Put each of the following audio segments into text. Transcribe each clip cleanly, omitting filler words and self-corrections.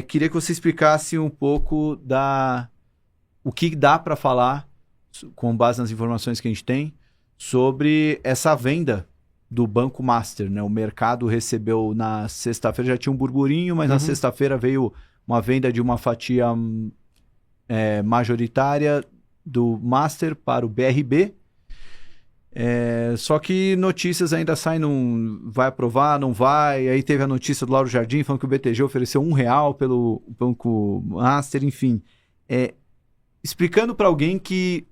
Queria que você explicasse um pouco o que dá para falar, com base nas informações que a gente tem, sobre essa venda do Banco Master, né? O mercado recebeu na sexta-feira, já tinha um burburinho, mas na sexta-feira veio uma venda de uma fatia majoritária do Master para o BRB. Só que notícias ainda saem, não vai aprovar, não vai. Aí teve a notícia do Lauro Jardim falando que o BTG ofereceu R$1 pelo Banco Master, enfim. Explicando para alguém que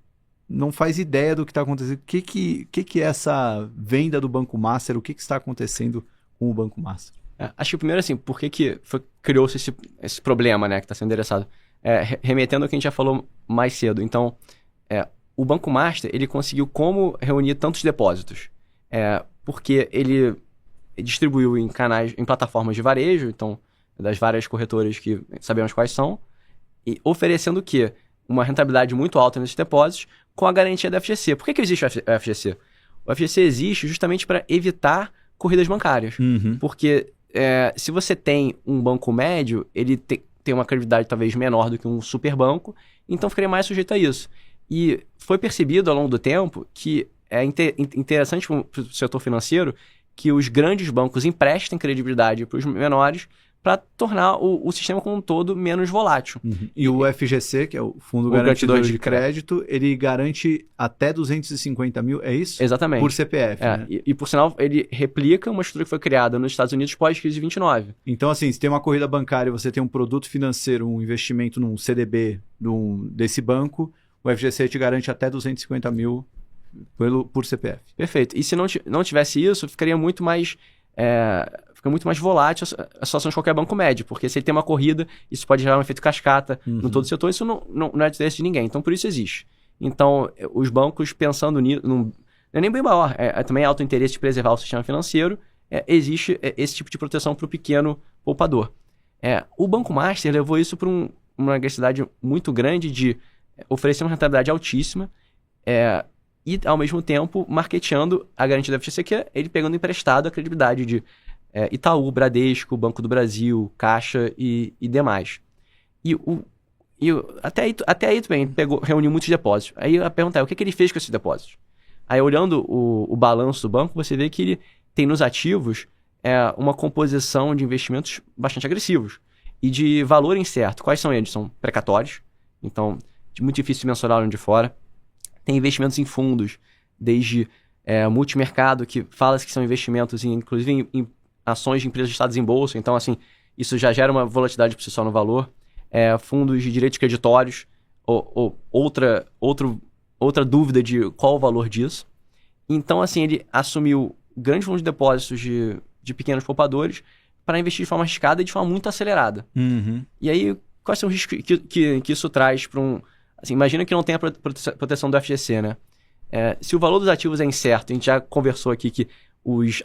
não faz ideia do que está acontecendo, o que é essa venda do Banco Master, o que está acontecendo com o Banco Master? Acho que primeiro, assim, por que criou-se esse problema, né, que está sendo endereçado? Remetendo ao que a gente já falou mais cedo. Então, o Banco Master, ele conseguiu como reunir tantos depósitos? Porque ele distribuiu em canais, em plataformas de varejo, então, das várias corretoras que sabemos quais são, e oferecendo o quê? Uma rentabilidade muito alta nesses depósitos, com a garantia da FGC. Por que existe o FGC? O FGC existe justamente para evitar corridas bancárias. Porque se você tem um banco médio, ele tem uma credibilidade talvez menor do que um super banco, então ficaria mais sujeito a isso. E foi percebido ao longo do tempo que é interessante para o setor financeiro que os grandes bancos emprestem credibilidade para os menores para tornar o sistema como um todo menos volátil. E o FGC, que é o Fundo Garantidor de Crédito, ele garante até 250 mil, é isso? Exatamente. Por CPF, né? E por sinal, ele replica uma estrutura que foi criada nos Estados Unidos pós-crise de 29. Então, assim, se tem uma corrida bancária, você tem um produto financeiro, um investimento num CDB desse banco, o FGC te garante até 250 mil por CPF. Perfeito. E se não tivesse isso, ficaria muito mais... Fica muito mais volátil a situação de qualquer banco médio, porque se ele tem uma corrida, isso pode gerar um efeito cascata no todo o setor, isso não é interesse de ninguém, então por isso existe. Então, os bancos pensando nisso, não é nem bem maior, também é alto interesse de preservar o sistema financeiro, existe esse tipo de proteção para o pequeno poupador. O Banco Master levou isso para uma agressividade muito grande de oferecer uma rentabilidade altíssima, e ao mesmo tempo marketeando a garantia da FGC, que é ele pegando emprestado a credibilidade de Itaú, Bradesco, Banco do Brasil, Caixa e demais. Até aí também reuniu muitos depósitos. Aí a pergunta é, o que ele fez com esses depósitos? Aí olhando o balanço do banco, você vê que ele tem nos ativos uma composição de investimentos bastante agressivos e de valor incerto. Quais são eles? São precatórios, então muito difícil de mensurar onde fora. Tem investimentos em fundos, desde multimercado, que fala que são investimentos inclusive em ações de empresas listadas em bolsa, então assim, isso já gera uma volatilidade por si só no valor. Fundos de direitos creditórios, outra dúvida de qual o valor disso. Então assim, ele assumiu grandes fundos de depósitos de pequenos poupadores para investir de forma arriscada e de forma muito acelerada. E aí, quais são os riscos que isso traz para um... Assim, imagina que não tem a proteção do FGC, né? Se o valor dos ativos é incerto, a gente já conversou aqui que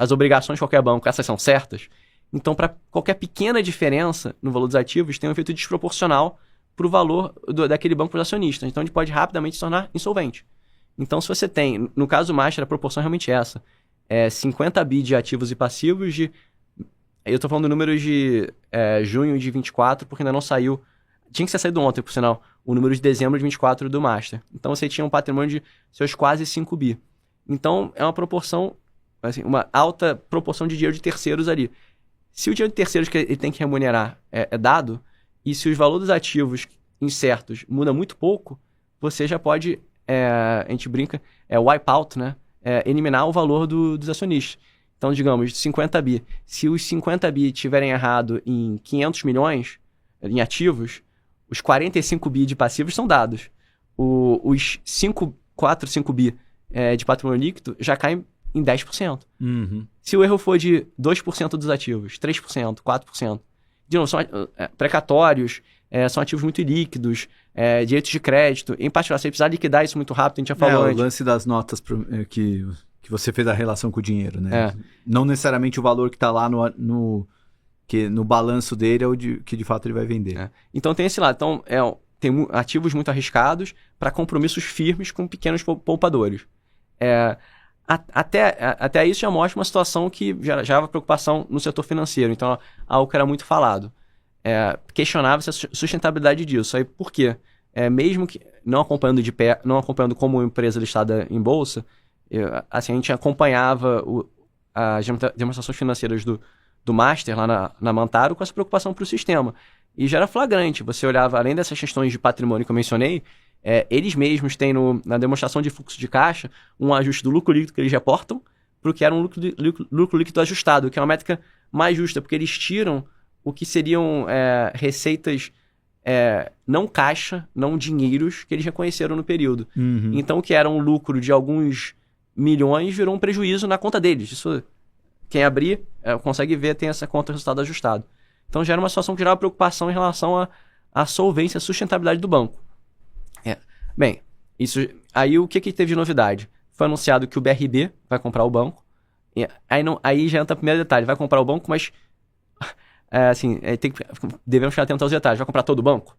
as obrigações de qualquer banco, essas são certas, então para qualquer pequena diferença no valor dos ativos tem um efeito desproporcional para o valor daquele banco para os acionistas. Então a gente pode rapidamente se tornar insolvente. Então se você tem, no caso do Master, a proporção é realmente essa. 50 bi de ativos e passivos eu estou falando números de junho de 24, porque ainda não saiu. Tinha que ser saído ontem, por sinal, o número de dezembro de 24 do Master. Então você tinha um patrimônio de seus quase 5 bi. Então é uma proporção, assim, uma alta proporção de dinheiro de terceiros ali. Se o dinheiro de terceiros que ele tem que remunerar é dado, e se os valores dos ativos incertos muda muito pouco, você já pode, a gente brinca, wipe out, né? Eliminar o valor dos acionistas. Então, digamos, 50 bi. Se os 50 bi tiverem errado em 500 milhões em ativos, os 45 bi de passivos são dados. Os 4, 5 bi de patrimônio líquido já caem em 10%. Se o erro for de 2% dos ativos, 3%, 4%, de novo, são precatórios, são ativos muito líquidos, direitos de crédito. Em particular, se você precisar liquidar isso muito rápido, a gente já falou antes. O lance das notas que você fez a relação com o dinheiro, né? Não necessariamente o valor que está lá no balanço dele é o que de fato ele vai vender. Então tem esse lado. Então, tem ativos muito arriscados para compromissos firmes com pequenos poupadores. Até isso já mostra uma situação que gerava preocupação no setor financeiro. Então, algo que era muito falado. questionava-se a sustentabilidade disso. Aí por quê? Mesmo que não acompanhando de pé, não acompanhando como empresa listada em bolsa, assim, a gente acompanhava as demonstrações financeiras do Master lá na Mantaro com essa preocupação para o sistema. E já era flagrante. Você olhava, além dessas questões de patrimônio que eu mencionei, eles mesmos têm na demonstração de fluxo de caixa um ajuste do lucro líquido que eles reportam para o que era um lucro líquido ajustado, que é uma métrica mais justa, porque eles tiram o que seriam receitas não caixa, não dinheiros que eles reconheceram no período. Uhum. Então, o que era um lucro de alguns milhões virou um prejuízo na conta deles. Isso, quem abrir consegue ver, tem essa conta resultado ajustado. Então, já era uma situação que gerava preocupação em relação à solvência e à sustentabilidade do banco. Bem, aí o que teve de novidade? Foi anunciado que o BRB vai comprar o banco. Aí já entra o primeiro detalhe. Vai comprar o banco, mas devemos ficar atentos aos detalhes. Vai comprar todo o banco?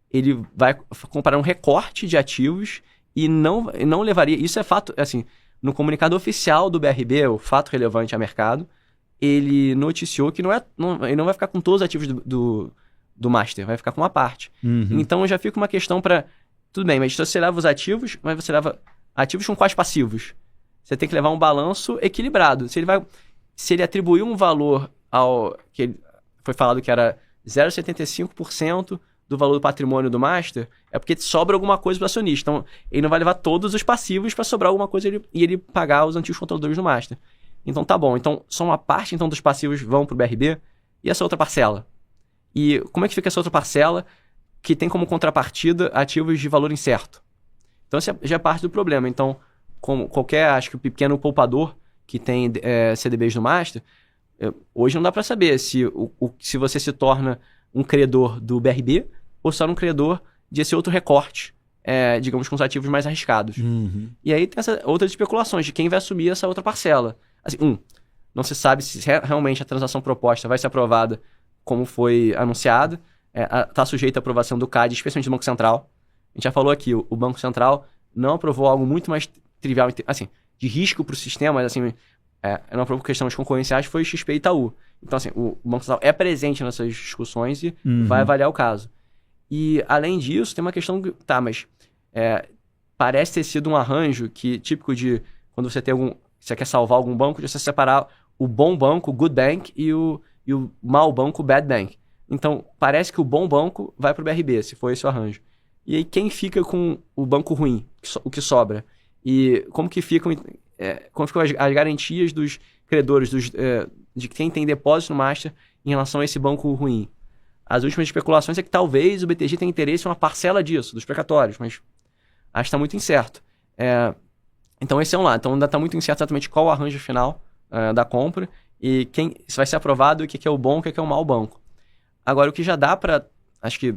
Ele vai comprar um recorte de ativos e não levaria... Isso é fato, assim, no comunicado oficial do BRB, o fato relevante a mercado, ele noticiou que ele não vai ficar com todos os ativos do Master, vai ficar com uma parte. Uhum. Então já fica uma questão para... Tudo bem, mas você leva os ativos, mas você leva ativos com quais passivos? Você tem que levar um balanço equilibrado. Se ele atribuir um valor que foi falado que era 0,75% do valor do patrimônio do Master, é porque sobra alguma coisa para o acionista. Então, ele não vai levar todos os passivos para sobrar alguma coisa e ele pagar os antigos controladores do Master. Então, tá bom. Então, só uma parte dos passivos vão para o BRB e essa outra parcela? E como é que fica essa outra parcela que tem como contrapartida ativos de valor incerto? Então, isso já é parte do problema. Então, como acho que o pequeno poupador que tem CDBs no Master, hoje não dá para saber se você se torna um credor do BRB ou se torna um credor desse outro recorte, digamos, com os ativos mais arriscados. Uhum. E aí tem essas outras especulações de quem vai assumir essa outra parcela. Assim, não se sabe se realmente a transação proposta vai ser aprovada como foi anunciada. Está sujeita à aprovação do CAD, especialmente do Banco Central. A gente já falou aqui, o Banco Central não aprovou algo muito mais trivial, assim, de risco para o sistema, mas assim, não aprovou questões concorrenciais, foi XP e Itaú. Então, assim, o Banco Central é presente nessas discussões e vai avaliar o caso. E, além disso, tem uma questão que, mas parece ter sido um arranjo típico de quando você quer salvar algum banco, de você separar o bom banco, o good bank, e o mau banco, o bad bank. Então, parece que o bom banco vai para o BRB, se for esse o arranjo. E aí, quem fica com o banco ruim, o que sobra? E como ficam as garantias dos credores, de quem tem depósito no Master em relação a esse banco ruim? As últimas especulações é que talvez o BTG tenha interesse em uma parcela disso, dos precatórios, mas acho que está muito incerto. Então, esse é um lado. Então, ainda está muito incerto exatamente qual o arranjo final da compra e se vai ser aprovado e o que é o bom e o que é o mau banco. Agora, o que já dá para, acho que,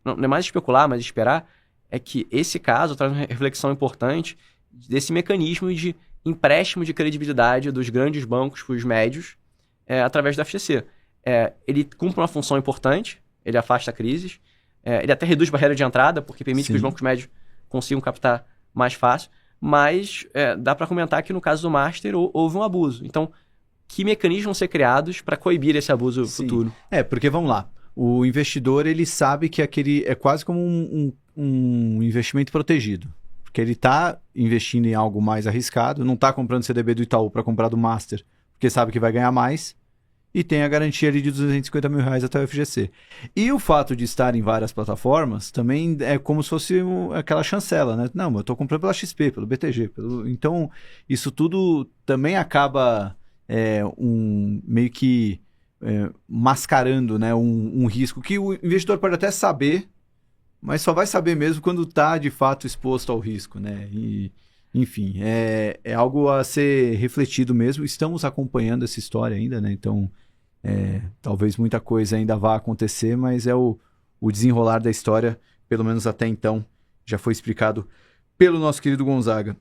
não é mais especular, mas esperar, é que esse caso traz uma reflexão importante desse mecanismo de empréstimo de credibilidade dos grandes bancos para os médios através do FGC. Ele cumpre uma função importante, ele afasta crises, ele até reduz barreira de entrada, porque permite que os bancos médios consigam captar mais fácil, mas dá para comentar que no caso do Master houve um abuso. Então, que mecanismos vão ser criados para coibir esse abuso futuro? Porque vamos lá, o investidor ele sabe que aquele é quase como um investimento protegido. Porque ele está investindo em algo mais arriscado, não está comprando CDB do Itaú para comprar do Master, porque sabe que vai ganhar mais, e tem a garantia ali de R$250 mil até o FGC. E o fato de estar em várias plataformas também é como se fosse aquela chancela, né? Não, eu estou comprando pela XP, pelo BTG. Então, isso tudo também acaba meio que mascarando, né? um risco que o investidor pode até saber, mas só vai saber mesmo quando está, de fato, exposto ao risco, né? E, enfim, é algo a ser refletido mesmo. Estamos acompanhando essa história ainda, né? Então, talvez muita coisa ainda vá acontecer, mas o desenrolar da história, pelo menos até então, já foi explicado pelo nosso querido Gonzaga.